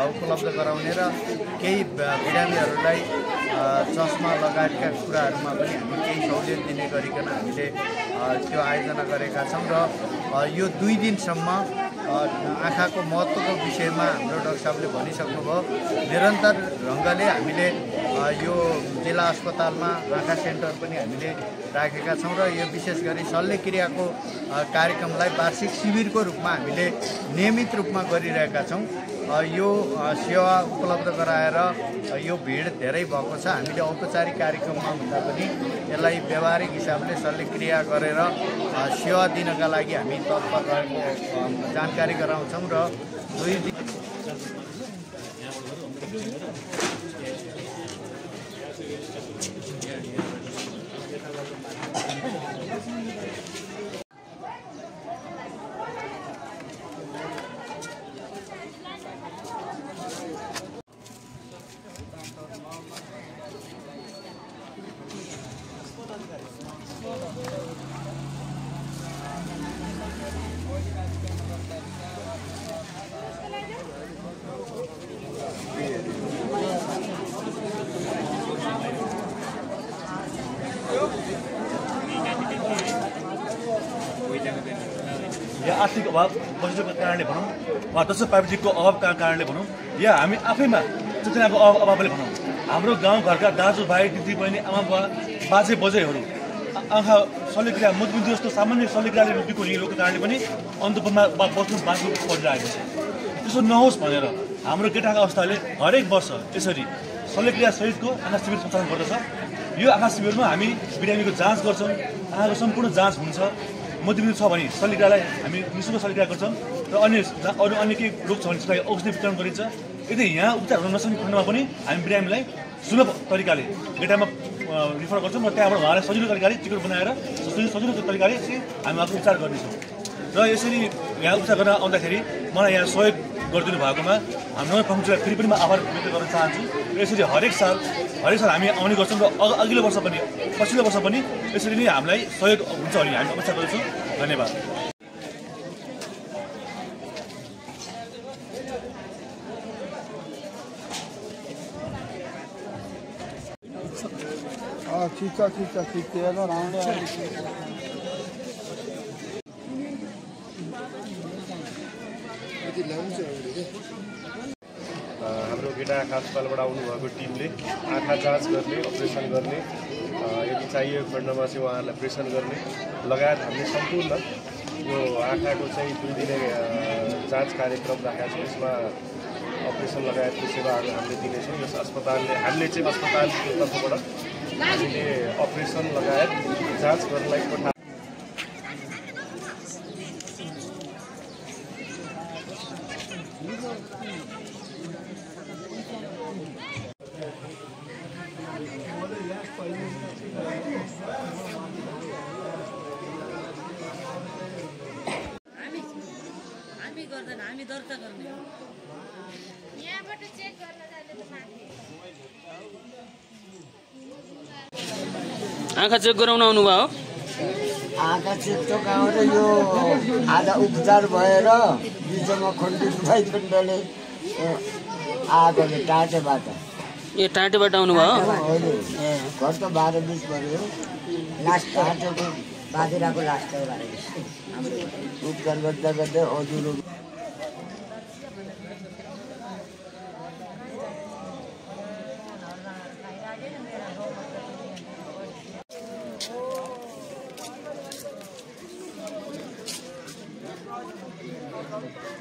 उपलब्ध गराउने र केही बिरामीहरूलाई चस्मा लगायतका कुराहरूमा पनि हामी केही सहुलियत दिने गरिकन हामीले त्यो आयोजना गरेका छौँ र यो 2 दिनसम्म आँखाको महत्त्वको विषयमा हाम्रो डाक्टर साहबले भनिसक्नुभयो। निरन्तर ढङ्गले हामीले यो जिल्ला अस्पतालमा आँखा सेन्टर पनि हामीले राखेका छौँ र यो विशेष गरी शल्यक्रियाको कार्यक्रमलाई वार्षिक शिविरको रूपमा हामीले नियमित रूपमा गरिरहेका छौँ। यो सेवा उपलब्ध गराएर यो भिड धेरै भएको छ। हामीले औपचारिक कार्यक्रममा भन्दा पनि यसलाई व्यावहारिक हिसाबले शल्यक्रिया गरेर सेवा दिनका लागि हामी तत्पर रहेको जानकारी गराउँछौँ र 2 दिन या आर्थिक अभाव बजेटको कारणले भनौँ वा दोस्रो प्राविधिकको अभावका कारणले भनौँ या हामी आफैमा चेतनाको अभावले भनौँ हाम्रो गाउँघरका दाजुभाइ दिदीबहिनी आमा बुवा बाजे बजेहरू आँखा शल्यक्रिया मधुमेह जस्तो सामान्य शल्यक्रियाले रोगीको लिएको कारणले पनि अन्तपुरमा बस्नु बाँच्नु परिरहेको छ। त्यसो नहोस् भनेर हाम्रो गेटाका अवस्थाले हरेक वर्ष यसरी शल्यक्रिया सहितको आँखा शिविर सञ्चालन गर्दछ। यो आँखा शिविरमा हामी बिरामीको जाँच गर्छौँ, आँखाको सम्पूर्ण जाँच हुन्छ। मधुमेह छ भने शल्यक्रियालाई हामी निःशुल्क शल्यक्रिया गर्छौँ र अन्य केही रोग छ भने त्यसलाई औषधि वितरण गरिन्छ। यदि यहाँ उपचार हुन नसक्ने खण्डमा पनि हामी बिरामीलाई सुलभ तरिकाले गेटामा रिफर गर्छौँ र त्यहाँबाट उहाँलाई सजिलो तरिकाले टिकट बनाएर सजिलो तरिकाले चाहिँ हामी उहाँको उपचार गर्नेछौँ। र यसरी यहाँ उपचार गर्न आउँदाखेरि मलाई यहाँ सहयोग गरिदिनु भएकोमा हाम्रो नगर प्रमुखलाई फेरि पनि म आभार व्यक्त गर्न चाहन्छु। र यसरी हरेक साल हामी आउने गर्छौँ र अघिल्लो वर्ष पनि पछिल्लो वर्ष पनि यसरी नै हामीलाई सहयोग हुन्छ भने हामी अपेक्षा गर्छौँ। धन्यवाद। हाम्रो गेटा आँखा अस्पतालबाट आउनुभएको टिमले आँखा जाँच गर्ने, अपरेसन गर्ने, यदि चाहिएको खण्डमा चाहिँ उहाँहरूलाई अपरेसन गर्ने लगायत हामीले सम्पूर्ण यो आँखाको चाहिँ 2 दिने जाँच कार्यक्रम राखेका छौँ। यसमा अपरेसन लगायतको सेवाहरू हामीले दिनेछौँ। यस अस्पतालले हामीले चाहिँ अस्पतालको तर्फबाट हामीले अपरेसन लगायत जाँच गर्नलाई पठा हामी दर्ता गर्ने हो। यहाँबाट चेक गर्न जाने त माथि आँखा चेक गराउन आउनुभयो? आँखा चेक त गाउँ र यो आधा उपचार भएर बिचमा खण्डित भइखण्डले आएको टाटेबाट। ए टाटेबाट आउनुभयो? घर त 12-20 भयो। लास्ट टाटेको बाजुराको लास्ट उपचार गर्दा गर्दै अधुरो Thank you.